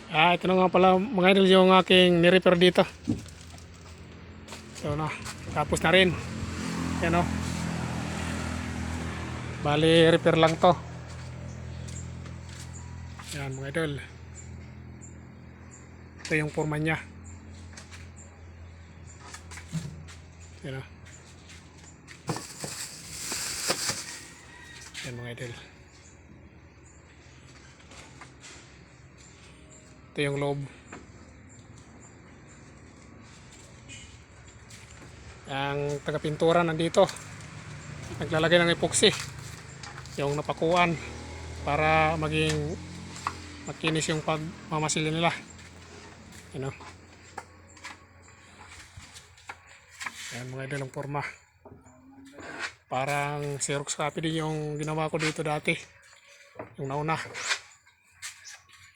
Ito na nga pala mga idol yung aking ni-repair dito. So na, tapos na rin. Yan o. Bali, repair lang to. Yan mga idol. Ito yung forma niya. Yan o. Yan mga idol. Ito yung loob. Ang taga-pintura nandito. Naglalagay ng epoxy. Yung napakuan para maging makinis yung pagmamasilin nila. Yan o. Yan mga idol ang forma. Parang Xerox copy din yung ginawa ko dito dati. Yung nauna.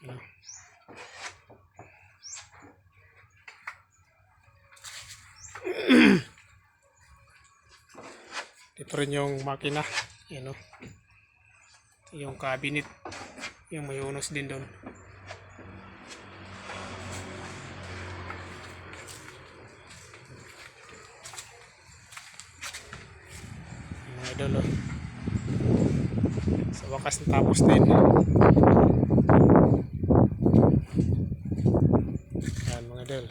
Yan o. Ito rin yung makina. Yan o. Yung cabinet. Yung may unos din doon. Mga idol o. Sa wakas natapos din. Yan mga idol.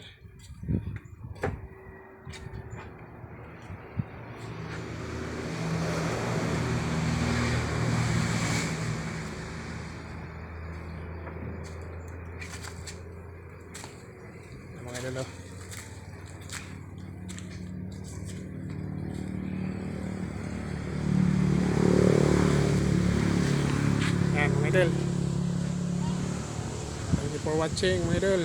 Mga idol o. Yan mga idol. Thank you for watching mga idol.